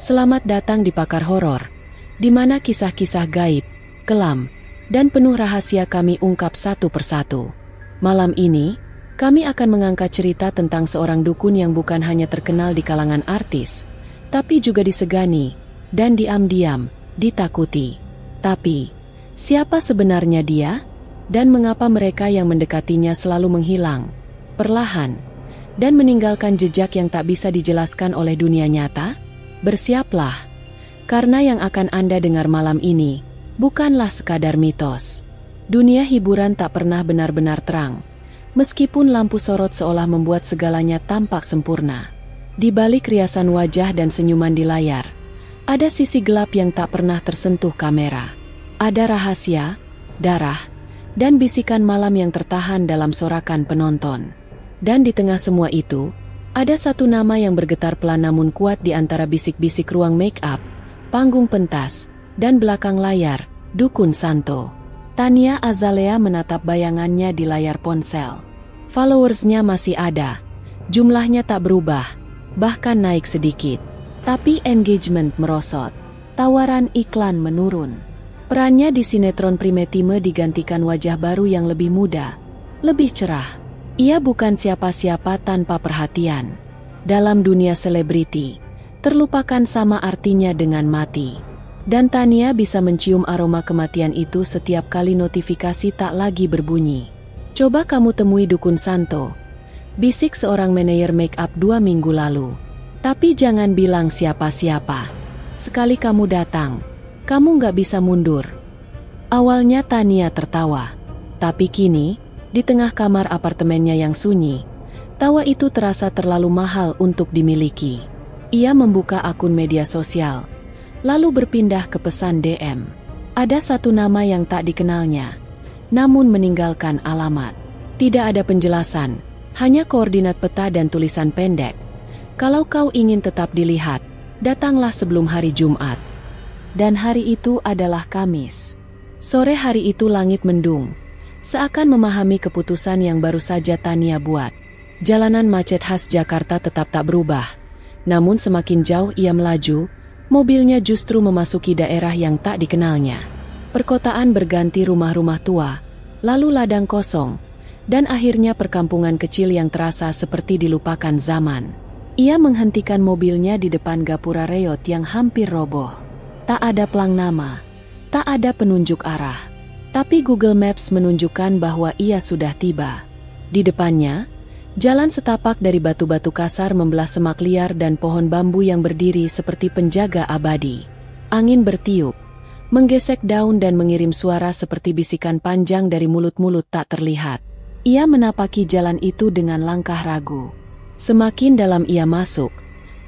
Selamat datang di Pakar Horor, di mana kisah-kisah gaib, kelam, dan penuh rahasia kami ungkap satu persatu. Malam ini, kami akan mengangkat cerita tentang seorang dukun yang bukan hanya terkenal di kalangan artis, tapi juga disegani, dan diam-diam, ditakuti. Tapi, siapa sebenarnya dia? Dan mengapa mereka yang mendekatinya selalu menghilang, perlahan, dan meninggalkan jejak yang tak bisa dijelaskan oleh dunia nyata? Bersiaplah, karena yang akan Anda dengar malam ini bukanlah sekadar mitos. Dunia hiburan tak pernah benar-benar terang, meskipun lampu sorot seolah membuat segalanya tampak sempurna. Di balik riasan wajah dan senyuman di layar, ada sisi gelap yang tak pernah tersentuh kamera. Ada rahasia, darah, dan bisikan malam yang tertahan dalam sorakan penonton. Dan di tengah semua itu, ada satu nama yang bergetar pelan namun kuat di antara bisik-bisik ruang make-up, panggung pentas, dan belakang layar, Dukun Santo. Tania Azalea menatap bayangannya di layar ponsel. Followersnya masih ada, jumlahnya tak berubah, bahkan naik sedikit. Tapi engagement merosot, tawaran iklan menurun. Perannya di sinetron Primetime digantikan wajah baru yang lebih muda, lebih cerah. Ia bukan siapa-siapa tanpa perhatian. Dalam dunia selebriti, terlupakan sama artinya dengan mati. Dan Tania bisa mencium aroma kematian itu setiap kali notifikasi tak lagi berbunyi. Coba kamu temui Dukun Santo, bisik seorang manajer make-up 2 minggu lalu. Tapi jangan bilang siapa-siapa. Sekali kamu datang, kamu nggak bisa mundur. Awalnya Tania tertawa, tapi kini, di tengah kamar apartemennya yang sunyi, tawa itu terasa terlalu mahal untuk dimiliki. Ia membuka akun media sosial, lalu berpindah ke pesan DM. Ada satu nama yang tak dikenalnya, namun meninggalkan alamat. Tidak ada penjelasan, hanya koordinat peta dan tulisan pendek. Kalau kau ingin tetap dilihat, datanglah sebelum hari Jumat. Dan hari itu adalah Kamis. Sore hari itu langit mendung, seakan memahami keputusan yang baru saja Tania buat. Jalanan macet khas Jakarta tetap tak berubah. Namun semakin jauh ia melaju, mobilnya justru memasuki daerah yang tak dikenalnya. Perkotaan berganti rumah-rumah tua, lalu ladang kosong, dan akhirnya perkampungan kecil yang terasa seperti dilupakan zaman. Ia menghentikan mobilnya di depan gapura reot yang hampir roboh. Tak ada pelang nama, tak ada penunjuk arah. Tapi Google Maps menunjukkan bahwa ia sudah tiba. Di depannya, jalan setapak dari batu-batu kasar membelah semak liar dan pohon bambu yang berdiri seperti penjaga abadi. Angin bertiup, menggesek daun dan mengirim suara seperti bisikan panjang dari mulut-mulut tak terlihat. Ia menapaki jalan itu dengan langkah ragu. Semakin dalam ia masuk,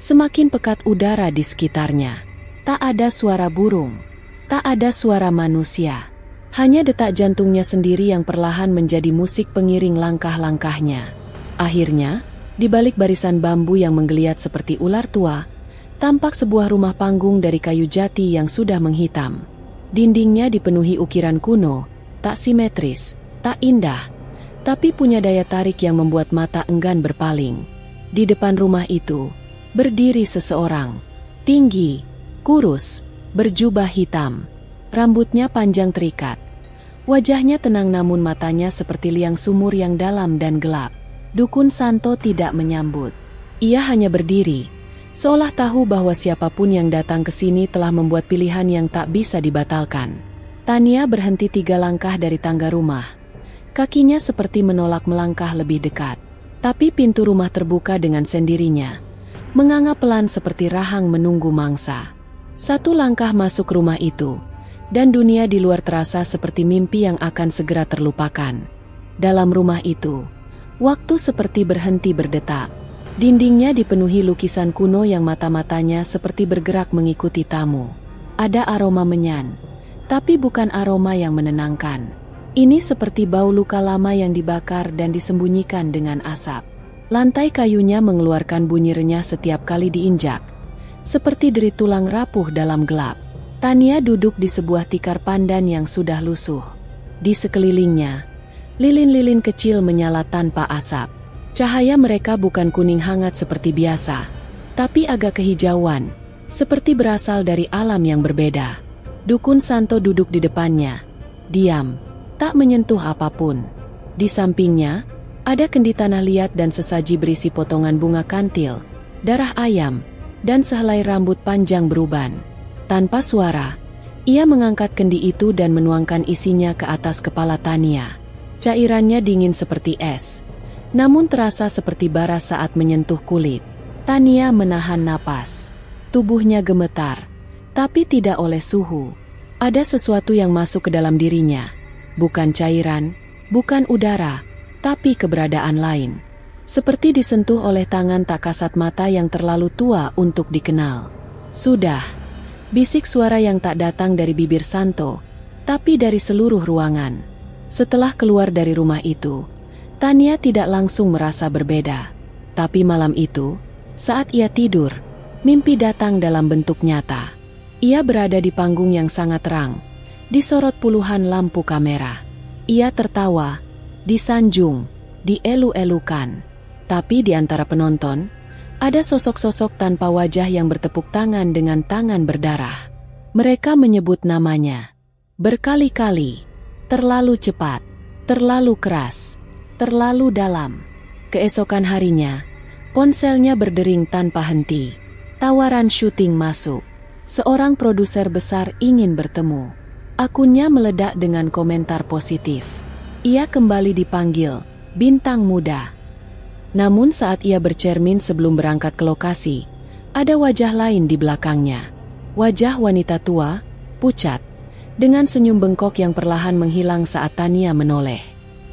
semakin pekat udara di sekitarnya. Tak ada suara burung, tak ada suara manusia. Hanya detak jantungnya sendiri yang perlahan menjadi musik pengiring langkah-langkahnya. Akhirnya, di balik barisan bambu yang menggeliat seperti ular tua, tampak sebuah rumah panggung dari kayu jati yang sudah menghitam. Dindingnya dipenuhi ukiran kuno, tak simetris, tak indah, tapi punya daya tarik yang membuat mata enggan berpaling. Di depan rumah itu, berdiri seseorang, tinggi, kurus, berjubah hitam. Rambutnya panjang terikat. Wajahnya tenang namun matanya seperti liang sumur yang dalam dan gelap. Dukun Santo tidak menyambut. Ia hanya berdiri, seolah tahu bahwa siapapun yang datang ke sini telah membuat pilihan yang tak bisa dibatalkan. Tania berhenti 3 langkah dari tangga rumah. Kakinya seperti menolak melangkah lebih dekat. Tapi pintu rumah terbuka dengan sendirinya, menganga pelan seperti rahang menunggu mangsa. 1 langkah masuk rumah itu, dan dunia di luar terasa seperti mimpi yang akan segera terlupakan. Dalam rumah itu, waktu seperti berhenti berdetak. Dindingnya dipenuhi lukisan kuno yang mata-matanya seperti bergerak mengikuti tamu. Ada aroma menyan, tapi bukan aroma yang menenangkan. Ini seperti bau luka lama yang dibakar dan disembunyikan dengan asap. Lantai kayunya mengeluarkan bunyi renyah setiap kali diinjak, seperti deri tulang rapuh dalam gelap. Tania duduk di sebuah tikar pandan yang sudah lusuh. Di sekelilingnya, lilin-lilin kecil menyala tanpa asap. Cahaya mereka bukan kuning hangat seperti biasa, tapi agak kehijauan, seperti berasal dari alam yang berbeda. Dukun Santo duduk di depannya, diam, tak menyentuh apapun. Di sampingnya, ada kendi tanah liat dan sesaji berisi potongan bunga kantil, darah ayam, dan sehelai rambut panjang beruban. Tanpa suara, ia mengangkat kendi itu dan menuangkan isinya ke atas kepala Tania. Cairannya dingin seperti es, namun terasa seperti bara saat menyentuh kulit. Tania menahan napas. Tubuhnya gemetar, tapi tidak oleh suhu. Ada sesuatu yang masuk ke dalam dirinya. Bukan cairan, bukan udara, tapi keberadaan lain. Seperti disentuh oleh tangan tak kasat mata yang terlalu tua untuk dikenal. Sudah, bisik suara yang tak datang dari bibir Santo, tapi dari seluruh ruangan. Setelah keluar dari rumah itu, Tania tidak langsung merasa berbeda. Tapi malam itu, saat ia tidur, mimpi datang dalam bentuk nyata. Ia berada di panggung yang sangat terang, disorot puluhan lampu kamera. Ia tertawa, disanjung, dielu-elukan. Tapi di antara penonton, ada sosok-sosok tanpa wajah yang bertepuk tangan dengan tangan berdarah. Mereka menyebut namanya berkali-kali, terlalu cepat, terlalu keras, terlalu dalam. Keesokan harinya, ponselnya berdering tanpa henti. Tawaran syuting masuk. Seorang produser besar ingin bertemu. Akunnya meledak dengan komentar positif. Ia kembali dipanggil bintang muda. Namun saat ia bercermin sebelum berangkat ke lokasi, ada wajah lain di belakangnya. Wajah wanita tua, pucat, dengan senyum bengkok yang perlahan menghilang saat Tania menoleh.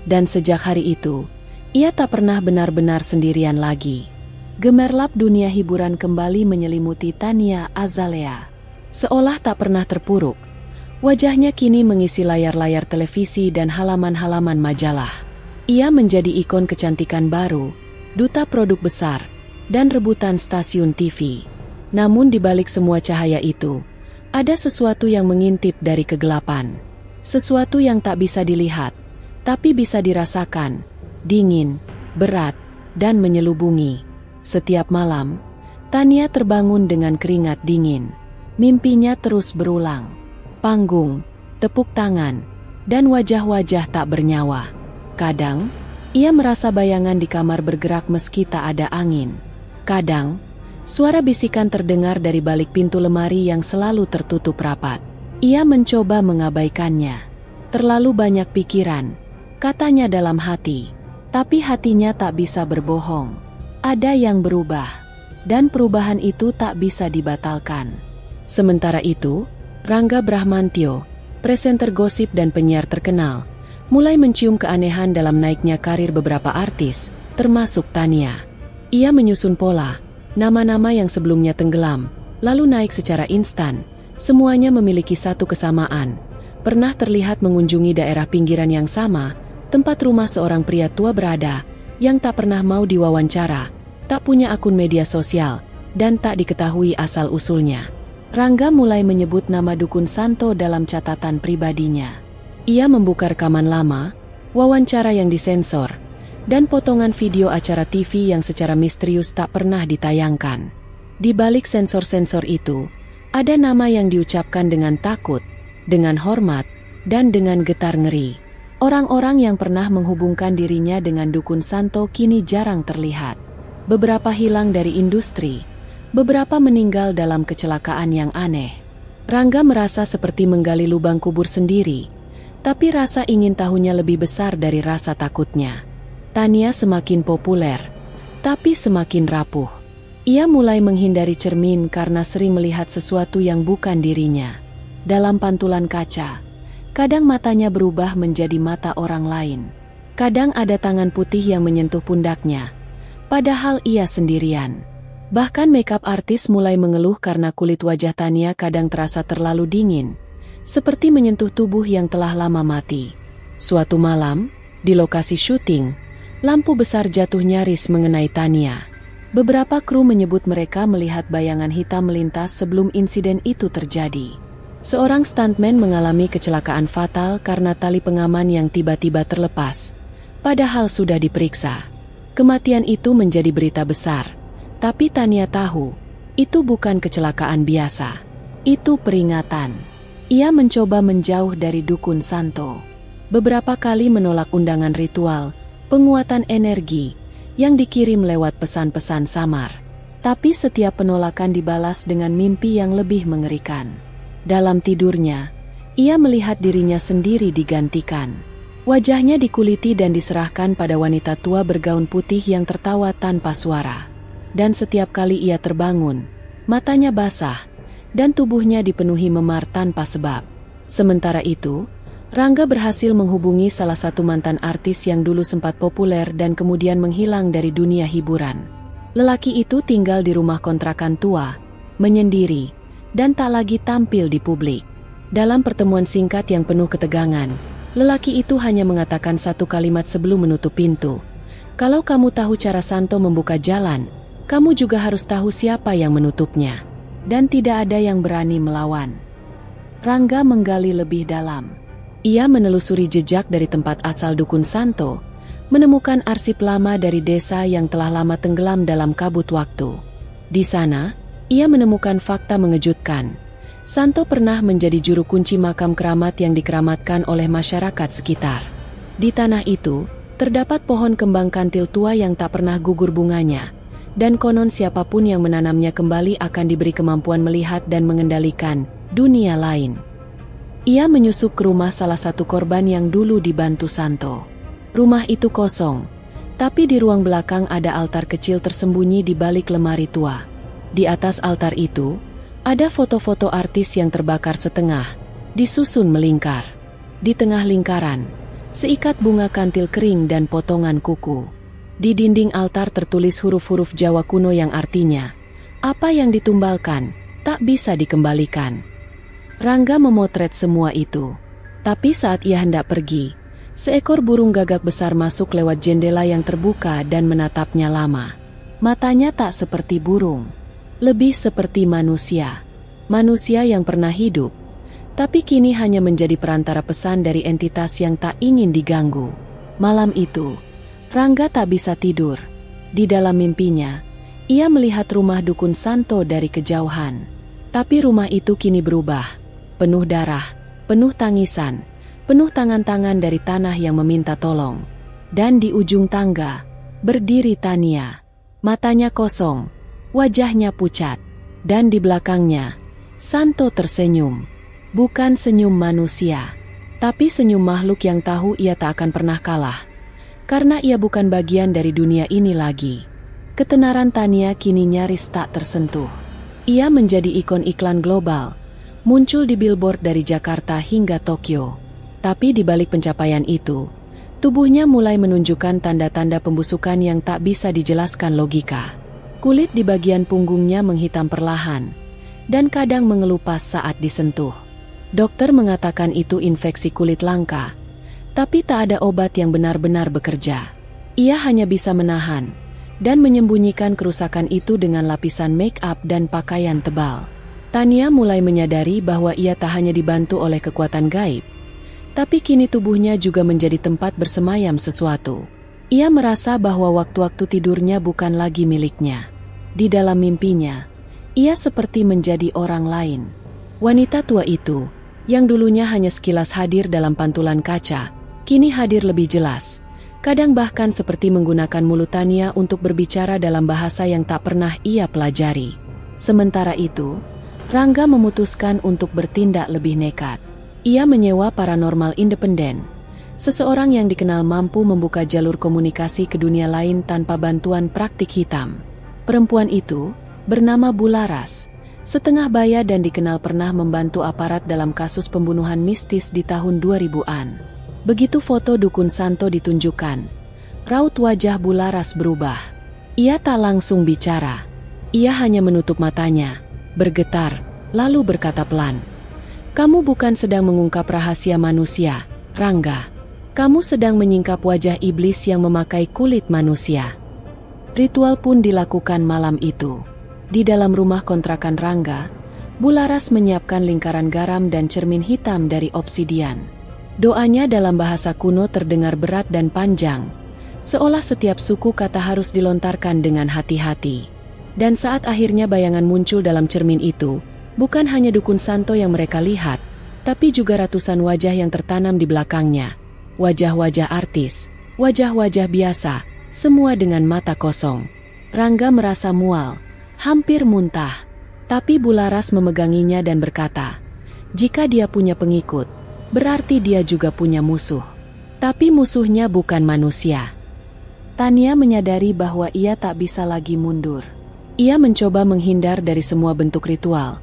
Dan sejak hari itu, ia tak pernah benar-benar sendirian lagi. Gemerlap dunia hiburan kembali menyelimuti Tania Azalea. Seolah tak pernah terpuruk, wajahnya kini mengisi layar-layar televisi dan halaman-halaman majalah. Ia menjadi ikon kecantikan baru, duta produk besar, dan rebutan stasiun TV. Namun di balik semua cahaya itu, ada sesuatu yang mengintip dari kegelapan. Sesuatu yang tak bisa dilihat, tapi bisa dirasakan, dingin, berat, dan menyelubungi. Setiap malam, Tania terbangun dengan keringat dingin. Mimpinya terus berulang. Panggung, tepuk tangan, dan wajah-wajah tak bernyawa. Kadang, ia merasa bayangan di kamar bergerak meski tak ada angin. Kadang, suara bisikan terdengar dari balik pintu lemari yang selalu tertutup rapat. Ia mencoba mengabaikannya. Terlalu banyak pikiran, katanya dalam hati. Tapi hatinya tak bisa berbohong. Ada yang berubah, dan perubahan itu tak bisa dibatalkan. Sementara itu, Rangga Bramantyo, presenter gosip dan penyiar terkenal, mulai mencium keanehan dalam naiknya karir beberapa artis, termasuk Tania. Ia menyusun pola, nama-nama yang sebelumnya tenggelam, lalu naik secara instan. Semuanya memiliki satu kesamaan, pernah terlihat mengunjungi daerah pinggiran yang sama, tempat rumah seorang pria tua berada, yang tak pernah mau diwawancara, tak punya akun media sosial, dan tak diketahui asal-usulnya. Rangga mulai menyebut nama dukun Santo dalam catatan pribadinya. Ia membuka rekaman lama, wawancara yang disensor, dan potongan video acara TV yang secara misterius tak pernah ditayangkan. Di balik sensor-sensor itu, ada nama yang diucapkan dengan takut, dengan hormat, dan dengan getar ngeri. Orang-orang yang pernah menghubungkan dirinya dengan dukun Santo kini jarang terlihat. Beberapa hilang dari industri, beberapa meninggal dalam kecelakaan yang aneh. Rangga merasa seperti menggali lubang kubur sendiri, tapi rasa ingin tahunya lebih besar dari rasa takutnya. Tania semakin populer, tapi semakin rapuh. Ia mulai menghindari cermin karena sering melihat sesuatu yang bukan dirinya. Dalam pantulan kaca, kadang matanya berubah menjadi mata orang lain. Kadang ada tangan putih yang menyentuh pundaknya, padahal ia sendirian. Bahkan makeup artis mulai mengeluh karena kulit wajah Tania kadang terasa terlalu dingin, seperti menyentuh tubuh yang telah lama mati. Suatu malam, di lokasi syuting, lampu besar jatuh nyaris mengenai Tania. Beberapa kru menyebut mereka melihat bayangan hitam melintas sebelum insiden itu terjadi. Seorang stuntman mengalami kecelakaan fatal karena tali pengaman yang tiba-tiba terlepas, padahal sudah diperiksa. Kematian itu menjadi berita besar, tapi Tania tahu, Itu bukan kecelakaan biasa. Itu peringatan. Ia mencoba menjauh dari dukun Santo. Beberapa kali menolak undangan ritual, penguatan energi, yang dikirim lewat pesan-pesan samar. Tapi setiap penolakan dibalas dengan mimpi yang lebih mengerikan. Dalam tidurnya, ia melihat dirinya sendiri digantikan. Wajahnya dikuliti dan diserahkan pada wanita tua bergaun putih yang tertawa tanpa suara. Dan setiap kali ia terbangun, matanya basah, dan tubuhnya dipenuhi memar tanpa sebab. Sementara itu, Rangga berhasil menghubungi salah satu mantan artis yang dulu sempat populer dan kemudian menghilang dari dunia hiburan. Lelaki itu tinggal di rumah kontrakan tua, menyendiri, dan tak lagi tampil di publik. Dalam pertemuan singkat yang penuh ketegangan, lelaki itu hanya mengatakan satu kalimat sebelum menutup pintu. Kalau kamu tahu cara Santo membuka jalan, kamu juga harus tahu siapa yang menutupnya. Dan tidak ada yang berani melawan. Rangga menggali lebih dalam. Ia menelusuri jejak dari tempat asal dukun Santo, menemukan arsip lama dari desa yang telah lama tenggelam dalam kabut waktu. Di sana, ia menemukan fakta mengejutkan. Santo pernah menjadi juru kunci makam keramat yang dikeramatkan oleh masyarakat sekitar. Di tanah itu, terdapat pohon kembang kantil tua yang tak pernah gugur bunganya, dan konon siapapun yang menanamnya kembali akan diberi kemampuan melihat dan mengendalikan dunia lain. Ia menyusup ke rumah salah satu korban yang dulu dibantu Santo. Rumah itu kosong, tapi di ruang belakang ada altar kecil tersembunyi di balik lemari tua. Di atas altar itu, ada foto-foto artis yang terbakar setengah, disusun melingkar. Di tengah lingkaran, seikat bunga kantil kering dan potongan kuku. Di dinding altar tertulis huruf-huruf Jawa kuno yang artinya, apa yang ditumbalkan, tak bisa dikembalikan. Rangga memotret semua itu. Tapi saat ia hendak pergi, seekor burung gagak besar masuk lewat jendela yang terbuka dan menatapnya lama. Matanya tak seperti burung. Lebih seperti manusia. Manusia yang pernah hidup, tapi kini hanya menjadi perantara pesan dari entitas yang tak ingin diganggu. Malam itu, Rangga tak bisa tidur. Di dalam mimpinya, ia melihat rumah dukun Santo dari kejauhan. Tapi rumah itu kini berubah. Penuh darah, penuh tangisan, penuh tangan-tangan dari tanah yang meminta tolong. Dan di ujung tangga, berdiri Tania. Matanya kosong. Wajahnya pucat, dan di belakangnya, Santo tersenyum. Bukan senyum manusia, tapi senyum makhluk yang tahu ia tak akan pernah kalah. Karena ia bukan bagian dari dunia ini lagi. Ketenaran Tania kini nyaris tak tersentuh. Ia menjadi ikon iklan global, muncul di billboard dari Jakarta hingga Tokyo. Tapi di balik pencapaian itu, tubuhnya mulai menunjukkan tanda-tanda pembusukan yang tak bisa dijelaskan logika. Kulit di bagian punggungnya menghitam perlahan, dan kadang mengelupas saat disentuh. Dokter mengatakan itu infeksi kulit langka, tapi tak ada obat yang benar-benar bekerja. Ia hanya bisa menahan, dan menyembunyikan kerusakan itu dengan lapisan make-up dan pakaian tebal. Tania mulai menyadari bahwa ia tak hanya dibantu oleh kekuatan gaib, tapi kini tubuhnya juga menjadi tempat bersemayam sesuatu. Ia merasa bahwa waktu-waktu tidurnya bukan lagi miliknya. Di dalam mimpinya, ia seperti menjadi orang lain. Wanita tua itu, yang dulunya hanya sekilas hadir dalam pantulan kaca, kini hadir lebih jelas. Kadang bahkan seperti menggunakan mulut Tania untuk berbicara dalam bahasa yang tak pernah ia pelajari. Sementara itu, Rangga memutuskan untuk bertindak lebih nekat. Ia menyewa paranormal independen, seseorang yang dikenal mampu membuka jalur komunikasi ke dunia lain tanpa bantuan praktik hitam. Perempuan itu bernama Bularas, setengah baya dan dikenal pernah membantu aparat dalam kasus pembunuhan mistis di tahun 2000-an. Begitu foto dukun Santo ditunjukkan, raut wajah Bularas berubah. Ia tak langsung bicara. Ia hanya menutup matanya, bergetar, lalu berkata pelan, "Kamu bukan sedang mengungkap rahasia manusia, Rangga. Kamu sedang menyingkap wajah iblis yang memakai kulit manusia." Ritual pun dilakukan malam itu. Di dalam rumah kontrakan Rangga, Bularas menyiapkan lingkaran garam dan cermin hitam dari obsidian. Doanya dalam bahasa kuno terdengar berat dan panjang, seolah setiap suku kata harus dilontarkan dengan hati-hati. Dan saat akhirnya bayangan muncul dalam cermin itu, bukan hanya dukun Santo yang mereka lihat, tapi juga ratusan wajah yang tertanam di belakangnya. Wajah-wajah artis, wajah-wajah biasa, semua dengan mata kosong. Rangga merasa mual, hampir muntah. Tapi Bularas memeganginya dan berkata, jika dia punya pengikut, berarti dia juga punya musuh. Tapi musuhnya bukan manusia. Tania menyadari bahwa ia tak bisa lagi mundur. Ia mencoba menghindar dari semua bentuk ritual,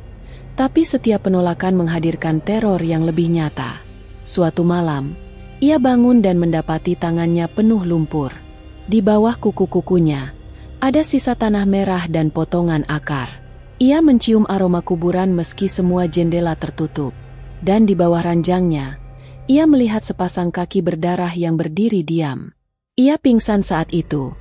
tapi setiap penolakan menghadirkan teror yang lebih nyata. Suatu malam, ia bangun dan mendapati tangannya penuh lumpur. Di bawah kuku-kukunya, ada sisa tanah merah dan potongan akar. Ia mencium aroma kuburan meski semua jendela tertutup. Dan di bawah ranjangnya, ia melihat sepasang kaki berdarah yang berdiri diam. Ia pingsan saat itu,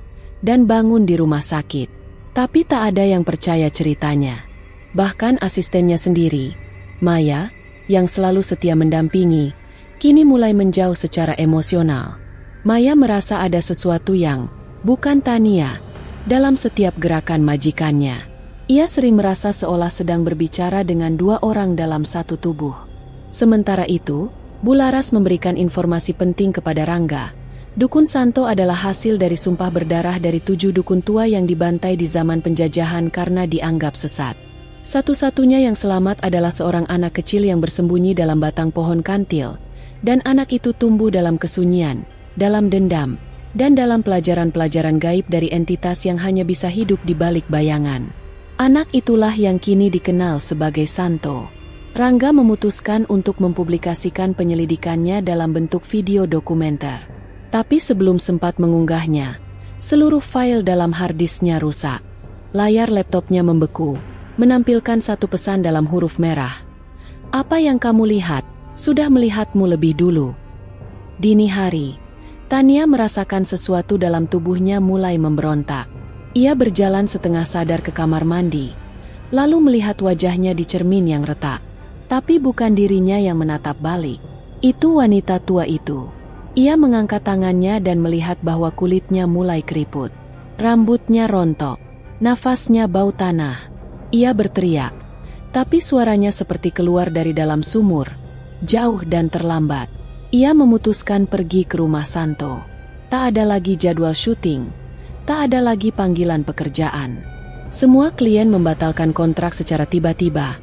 dan bangun di rumah sakit. Tapi tak ada yang percaya ceritanya. Bahkan asistennya sendiri, Maya, yang selalu setia mendampingi, kini mulai menjauh secara emosional. Maya merasa ada sesuatu yang bukan Tania dalam setiap gerakan majikannya. Ia sering merasa seolah sedang berbicara dengan dua orang dalam satu tubuh. Sementara itu, Bularas memberikan informasi penting kepada Rangga. Dukun Santo adalah hasil dari sumpah berdarah dari 7 dukun tua yang dibantai di zaman penjajahan karena dianggap sesat. Satu-satunya yang selamat adalah seorang anak kecil yang bersembunyi dalam batang pohon kantil, dan anak itu tumbuh dalam kesunyian, dalam dendam, dan dalam pelajaran-pelajaran gaib dari entitas yang hanya bisa hidup di balik bayangan. Anak itulah yang kini dikenal sebagai Santo. Rangga memutuskan untuk mempublikasikan penyelidikannya dalam bentuk video dokumenter. Tapi sebelum sempat mengunggahnya, seluruh file dalam harddisknya rusak. Layar laptopnya membeku, menampilkan satu pesan dalam huruf merah. Apa yang kamu lihat, sudah melihatmu lebih dulu. Dini hari, Tania merasakan sesuatu dalam tubuhnya mulai memberontak. Ia berjalan setengah sadar ke kamar mandi, lalu melihat wajahnya di cermin yang retak. Tapi bukan dirinya yang menatap balik. Itu wanita tua itu. Ia mengangkat tangannya dan melihat bahwa kulitnya mulai keriput. Rambutnya rontok, nafasnya bau tanah. Ia berteriak, tapi suaranya seperti keluar dari dalam sumur, jauh dan terlambat. Ia memutuskan pergi ke rumah Santo. Tak ada lagi jadwal syuting, tak ada lagi panggilan pekerjaan. Semua klien membatalkan kontrak secara tiba-tiba,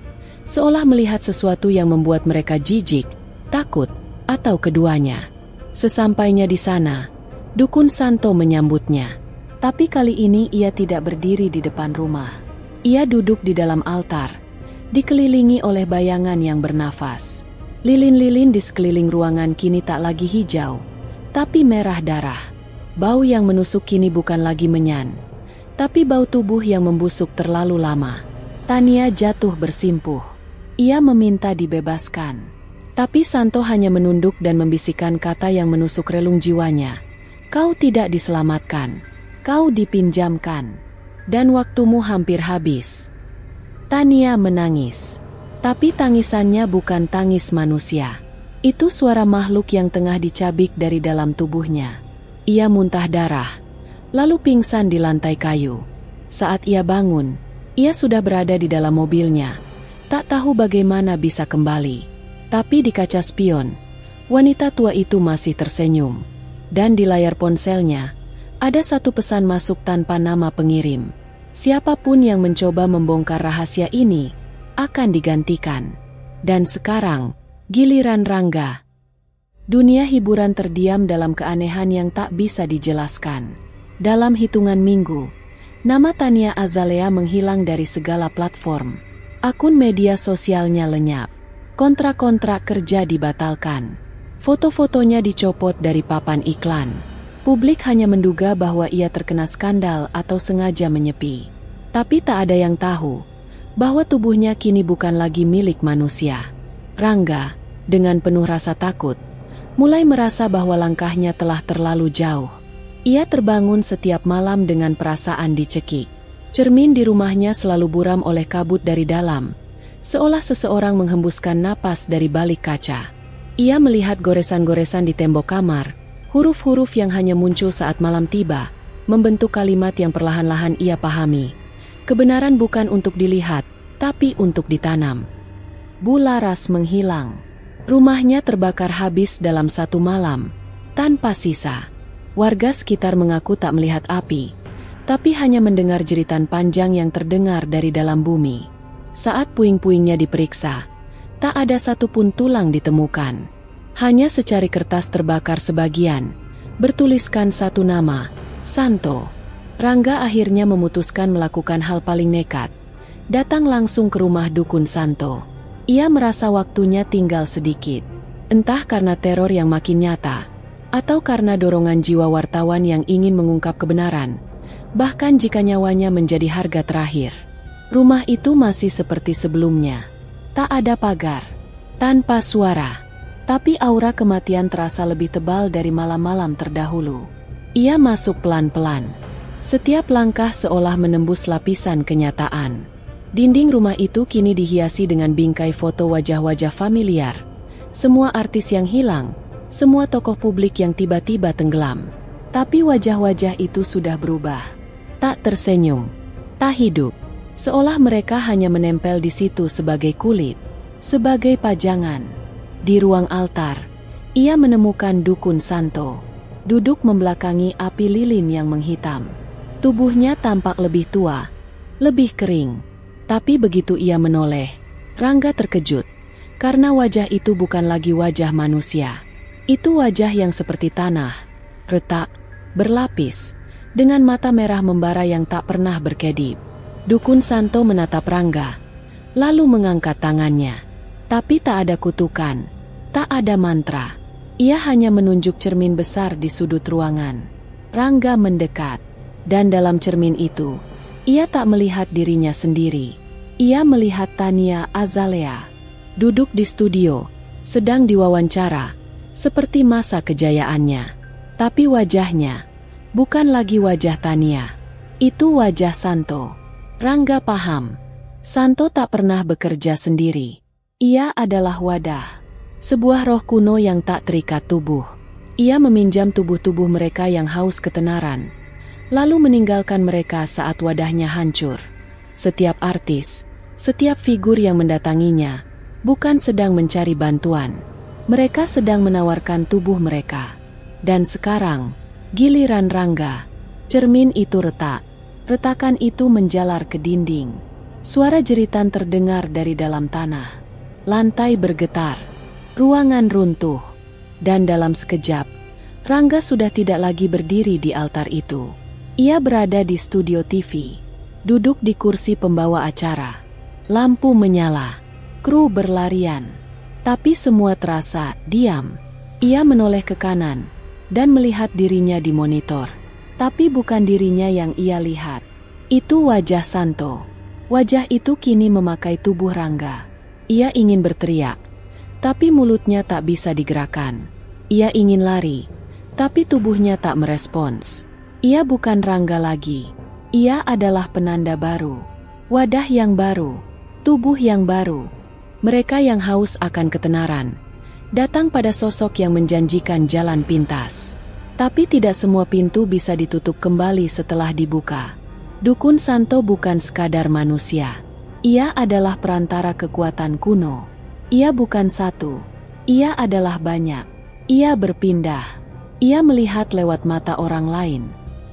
seolah melihat sesuatu yang membuat mereka jijik, takut, atau keduanya. Sesampainya di sana, dukun Santo menyambutnya. Tapi kali ini ia tidak berdiri di depan rumah. Ia duduk di dalam altar, dikelilingi oleh bayangan yang bernafas. Lilin-lilin di sekeliling ruangan kini tak lagi hijau, tapi merah darah. Bau yang menusuk kini bukan lagi menyan, tapi bau tubuh yang membusuk terlalu lama. Tania jatuh bersimpuh. Ia meminta dibebaskan. Tapi Santo hanya menunduk dan membisikkan kata yang menusuk relung jiwanya. Kau tidak diselamatkan. Kau dipinjamkan. Dan waktumu hampir habis. Tania menangis. Tapi tangisannya bukan tangis manusia. Itu suara makhluk yang tengah dicabik dari dalam tubuhnya. Ia muntah darah, lalu pingsan di lantai kayu. Saat ia bangun, ia sudah berada di dalam mobilnya. Tak tahu bagaimana bisa kembali. Tapi di kaca spion, wanita tua itu masih tersenyum. Dan di layar ponselnya, ada satu pesan masuk tanpa nama pengirim. Siapapun yang mencoba membongkar rahasia ini, akan digantikan. Dan sekarang, giliran Rangga. Dunia hiburan terdiam dalam keanehan yang tak bisa dijelaskan. Dalam hitungan minggu, nama Tania Azalea menghilang dari segala platform. Akun media sosialnya lenyap. Kontrak-kontrak kerja dibatalkan. Foto-fotonya dicopot dari papan iklan. Publik hanya menduga bahwa ia terkena skandal atau sengaja menyepi. Tapi tak ada yang tahu bahwa tubuhnya kini bukan lagi milik manusia. Rangga, dengan penuh rasa takut, mulai merasa bahwa langkahnya telah terlalu jauh. Ia terbangun setiap malam dengan perasaan dicekik. Cermin di rumahnya selalu buram oleh kabut dari dalam, seolah seseorang menghembuskan napas dari balik kaca. Ia melihat goresan-goresan di tembok kamar, huruf-huruf yang hanya muncul saat malam tiba, membentuk kalimat yang perlahan-lahan ia pahami. Kebenaran bukan untuk dilihat, tapi untuk ditanam. Bularas menghilang. Rumahnya terbakar habis dalam satu malam, tanpa sisa. Warga sekitar mengaku tak melihat api, tapi hanya mendengar jeritan panjang yang terdengar dari dalam bumi. Saat puing-puingnya diperiksa, tak ada satupun tulang ditemukan. Hanya secari kertas terbakar sebagian, bertuliskan satu nama, Santo. Rangga akhirnya memutuskan melakukan hal paling nekat, datang langsung ke rumah dukun Santo. Ia merasa waktunya tinggal sedikit, entah karena teror yang makin nyata, atau karena dorongan jiwa wartawan yang ingin mengungkap kebenaran, bahkan jika nyawanya menjadi harga terakhir. Rumah itu masih seperti sebelumnya, tak ada pagar, tanpa suara, tapi aura kematian terasa lebih tebal dari malam-malam terdahulu. Ia masuk pelan-pelan. Setiap langkah seolah menembus lapisan kenyataan. Dinding rumah itu kini dihiasi dengan bingkai foto wajah-wajah familiar. Semua artis yang hilang, semua tokoh publik yang tiba-tiba tenggelam. Tapi wajah-wajah itu sudah berubah. Tak tersenyum, tak hidup. Seolah mereka hanya menempel di situ sebagai kulit, sebagai pajangan. Di ruang altar, ia menemukan dukun Santo, duduk membelakangi api lilin yang menghitam. Tubuhnya tampak lebih tua, lebih kering. Tapi begitu ia menoleh, Rangga terkejut, karena wajah itu bukan lagi wajah manusia. Itu wajah yang seperti tanah, retak, berlapis, dengan mata merah membara yang tak pernah berkedip. Dukun Santo menatap Rangga, lalu mengangkat tangannya. Tapi tak ada kutukan, tak ada mantra. Ia hanya menunjuk cermin besar di sudut ruangan. Rangga mendekat. Dan dalam cermin itu, ia tak melihat dirinya sendiri. Ia melihat Tania Azalea, duduk di studio, sedang diwawancara, seperti masa kejayaannya. Tapi wajahnya, bukan lagi wajah Tania. Itu wajah Santo. Rangga paham, Santo tak pernah bekerja sendiri. Ia adalah wadah, sebuah roh kuno yang tak terikat tubuh. Ia meminjam tubuh-tubuh mereka yang haus ketenaran, lalu meninggalkan mereka saat wadahnya hancur. Setiap artis, setiap figur yang mendatanginya, bukan sedang mencari bantuan. Mereka sedang menawarkan tubuh mereka. Dan sekarang, giliran Rangga. Cermin itu retak. Retakan itu menjalar ke dinding. Suara jeritan terdengar dari dalam tanah. Lantai bergetar. Ruangan runtuh. Dan dalam sekejap, Rangga sudah tidak lagi berdiri di altar itu. Ia berada di studio TV, duduk di kursi pembawa acara. Lampu menyala, kru berlarian. Tapi semua terasa diam. Ia menoleh ke kanan dan melihat dirinya di monitor. Tapi bukan dirinya yang ia lihat. Itu wajah Santo. Wajah itu kini memakai tubuh Rangga. Ia ingin berteriak, tapi mulutnya tak bisa digerakkan. Ia ingin lari, tapi tubuhnya tak merespons. Ia bukan Rangga lagi. Ia adalah penanda baru. Wadah yang baru. Tubuh yang baru. Mereka yang haus akan ketenaran datang pada sosok yang menjanjikan jalan pintas. Tapi tidak semua pintu bisa ditutup kembali setelah dibuka. Dukun Santo bukan sekadar manusia. Ia adalah perantara kekuatan kuno. Ia bukan satu. Ia adalah banyak. Ia berpindah. Ia melihat lewat mata orang lain.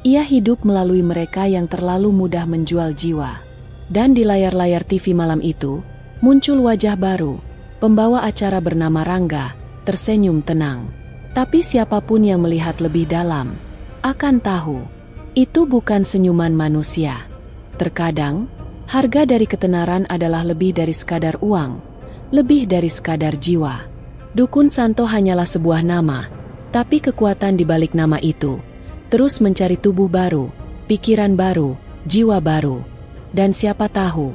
Ia hidup melalui mereka yang terlalu mudah menjual jiwa. Dan di layar-layar TV malam itu, muncul wajah baru. Pembawa acara bernama Rangga, tersenyum tenang. Tapi siapapun yang melihat lebih dalam, akan tahu, itu bukan senyuman manusia. Terkadang, harga dari ketenaran adalah lebih dari sekadar uang, lebih dari sekadar jiwa. Dukun Santo hanyalah sebuah nama, tapi kekuatan di balik nama itu terus mencari tubuh baru, pikiran baru, jiwa baru. Dan siapa tahu,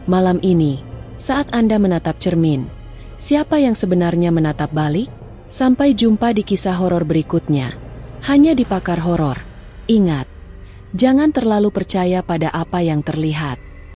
malam ini, saat Anda menatap cermin, siapa yang sebenarnya menatap balik? Sampai jumpa di kisah horor berikutnya, hanya di Pakar Horor. Ingat, jangan terlalu percaya pada apa yang terlihat.